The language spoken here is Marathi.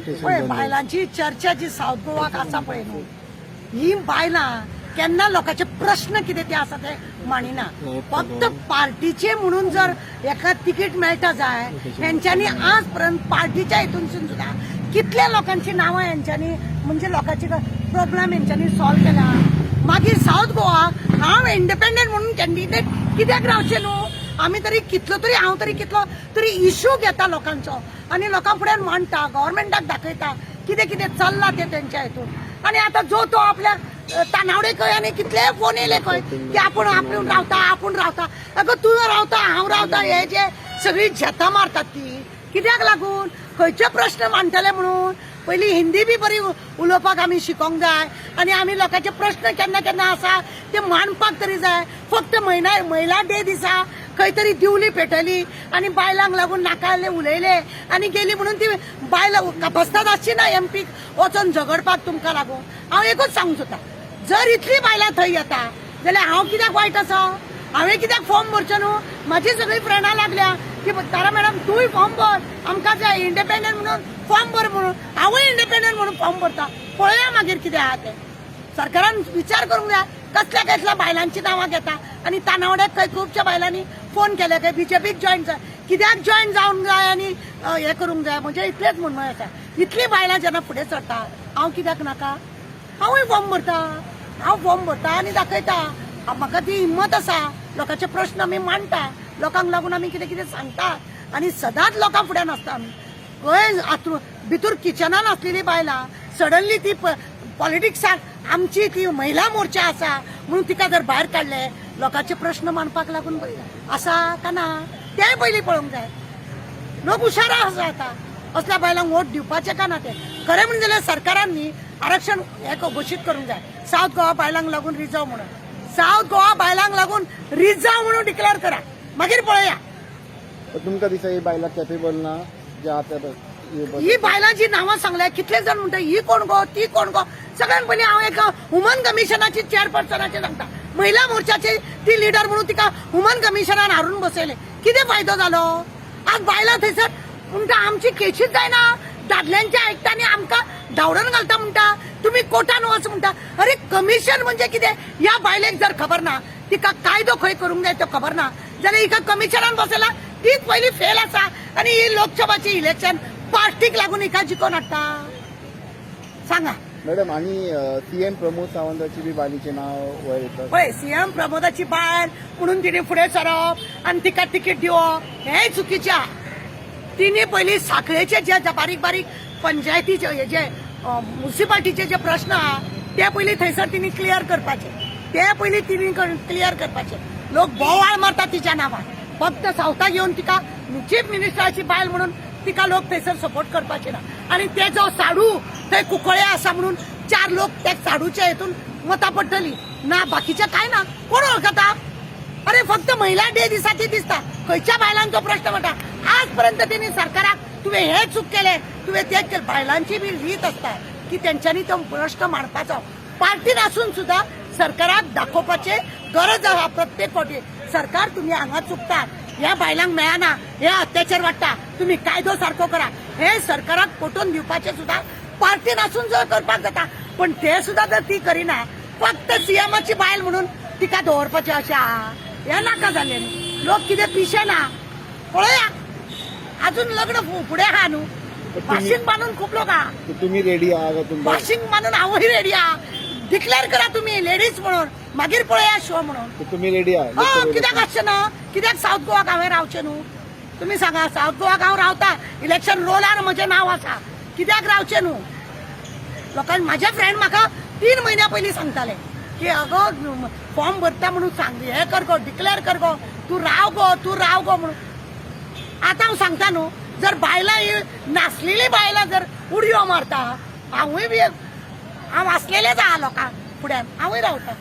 पळय बायलांची चर्चा जी साऊथ गोवाक आसा पळय न्हू, ही बायलां केन्ना लोकांचे प्रश्न कितें ते आसा ते मांडिना. फक्त पार्टीचे म्हणून जर एका तिकीट मेळटा जाय, हेंच्यांनी आज पर्यंत पार्टीच्या हितूनसून सुद्धा कितल्या लोकांची नांवां हेंच्यांनी म्हणजे लोकांची प्रॉब्लेम हेंच्यांनी सॉल्व केला. मागीर साऊथ गोवाक हांव इंडिपेंडंट म्हणून कॅन्डिडेट कित्याक रावचें न्हू. आमी तरी कितलो तरी हांव तरी कितलो तरी इश्यू घेता लोकांचो आनी लोकां फुड्यान मांडटा, गव्हर्नमेंटाक दाखयता कितें कितें चल्लां तें तेंच्या हितून. आनी आतां जो तो आपल्या तानावडे खंय आनी कितले फोन येयले खंय की आपूण रावता. अगो तूं रावता, हांव रावता, हे जे सगळी झेतां मारतात ती कित्याक लागून? खंयचे प्रश्न मांडटले म्हणून. पयलीं हिंदी बी बरी उलोवपाक आमी शिकोंक जाय आनी आमी लोकांचे प्रश्न केन्ना केन्ना आसा ते मांडपाक तरी जाय. फक्त महिला डे दिसा खंय तरी दिवली पेटयली आनी बायलांक लागून नाकाले उलयले आनी गेली म्हणून ती बायलां बसतात आसची ना एमपीक वचोन झगडपाक तुमकां लागून. हांव एकूच सांगूंक सोदता, जर इतली बायलां थंय येता जाल्यार हांव कित्याक वायट आसा? हांवें कित्याक फॉर्म भरचो न्हू? म्हाजी सगळीं फ्रेंडां लागल्या की तारा मॅडम तूंय फॉर्म भर, आमकां जाय इंडिपेंडंट म्हणून फॉर्म भर म्हणून. हांवूय इंडिपेंडंट म्हणून फॉर्म भरता. पळया मागीर कितें आहा तें. सरकारान विचार करूंक जाय. कसल्या बायलांची नांवां घेता आनी तानावड्याक खंय खुबश्या बायलांनी फोन केले काय बीजेपीक जॉईन जाय. कित्याक जॉईन जावंक जाय आनी हें करूंक जाय म्हणजे इतलेंच म्हणून आसा. इतली बायलां जेन्ना फुडें सरता हांव कित्याक नाका? हांवूय फॉर्म भरता आनी दाखयता. म्हाका ती हिम्मत आसा. लोकांचे प्रश्न आमी मांडटा, लोकांक लागून आमी कितें कितें सांगता आनी सदांच लोकां फुड्यान आसता आमी. खंय भितूर किचनान आसलेली बायलां सडनली ती पॉलिटिक्साक आमची ती महिला मोर्चा आसा म्हणून तिका जर भायर काडले लोकांचे प्रश्न मांडपाक लागून आसा का ना तेंय पयलीं पळोवंक जाय. लोक हुशार आसा आता असल्या बायलांक वोट दिवपाचें का ना तें. खरें म्हणजे जाल्यार सरकारान न्ही आरक्षण हे घोशीत करूंक जाय. साऊथ गोवा बायलांक लागून रिझर्व म्हणून. साऊथ गोवा बायलांक लागून रिझर्व म्हणून डिक्लेअर करा, मागीर पळया. तुमकां दिसता ही बायलां कॅपेबल ना जे आता ही बायलांची नांवां सांगल्या. कितले जाण म्हणटा ही कोण गो ती कोण गो. सगळ्यान पयलीं हांव एक वुमन कमिशनाची चेअरपर्सनाचे सांगता. महिला मोर्चाची ती लिडर म्हणून तिका वुमन कमिशनान हारून बसयले. कितें फायदो जालो? आज बायलां थंयसर म्हणटा आमची केशीच जायना. दादल्यांच्या आयकता आमकां धांवडोन घालता म्हणटा. तुम्ही कोर्टान वच म्हणटा. अरे कमिशन म्हणजे कितें ह्या बायलेक जर खबर ना, तिका कायदो खंय करूंक जाय तो खबर ना जाल्यार हिका कमिशनान बसयला तीच पयली फेल आसा आनी ही लोकसभाची इलेक्शन पार्टीक लागून हिका जिखोवन हाडटा. सांगा मॅडम. आणि सीएम प्रमोद सावंताची बी बायलीचे नाव वयर येता. पळय सीएम प्रमोदाची बायल म्हणून तिने फुडें सरप आनी तिका तिकीट दिवप हेय चुकीचें. तिने पयलीं साखळेचे जे बारीक बारीक पंचायतीचे हे जे म्युनिसिपालिटीचे जे प्रश्न आहा ते पयलीं थंयसर तिने क्लियर करपाचे. ते पयलीं तिने क्लियर करपाचे. लोक बोवाळ मारता तिच्या नांवार. फक्त सावथाक येवन तिका चीफ मिनिस्टराची बायल म्हणून तिका लोक थंयसर सपोर्ट करपाचे ना. आनी ते जो साडू थंय कुंकळे आसा म्हणून 4 लोक त्या साडूच्या हेतून मतां पडटली ना. बाकीचे काय ना. कोण वळखता? अरे फक्त महिला डे दिसा ती दिसता. खंयच्या बायलांचो प्रश्न म्हणटा. आजपर्यंत तिने सरकाराक तुवें हे चूक केले, तुवें तेच केले. बायलांची बी रीत आसता की तेंच्यांनी तो प्रश्न मांडपाचो. पार्टीन आसून सुद्धा सरकाराक दाखोवपाचे गरज आहा. प्रत्येक फावटी सरकार तुम्ही हांगा चुकतात, ह्या बायलांक मेळना, हे अत्याचार वाडटा, तुम्ही कायदो सारको करा हे सरकाराक पटोवन दिवपाचे सुद्धा पार्टीन आसून जर करपाक जाता. पण ते सुद्धा जर ती करिना फक्त सीएमाची बायल म्हणून तिका दवरपाचे अशें आहा. हे नाका जालें. लोक कितें पिशेना पळया. अजून लग्न फुडें आहा न्हू. वाशींग बांदून खूप लोक आहा. तुम्ही रेडी आहात? वाशींग बांदून हांवूय रेडी आहा. डिक्लेअर करा तुम्ही लेडीज म्हणून, मागीर पळया शो म्हणून. तुम्ही रेडी आहात? कित्याक आसचें ना? कित्याक साऊथ गोवाक हांवें रावचें न्हू? तुमी सांगा. साऊथ गोवाक हांव रावता. इलेक्शन रोलार म्हजें नांव आसा. कित्याक रावचें न्हू? लोकांनी म्हाजे फ्रेंड म्हाका 3 म्हयन्या पयलीं सांगताले की अगो फॉर्म भरता म्हणून सांग, हे कर गो, डिक्लेअर कर गो, तूं राव गो म्हणून. आतां हांव सांगता न्हू, जर बायलां नासलेली बायलां जर उडयो मारता हांवूय बी हांव आसलेलेच आहा लोकांक फुड्यान हांवूय रावता.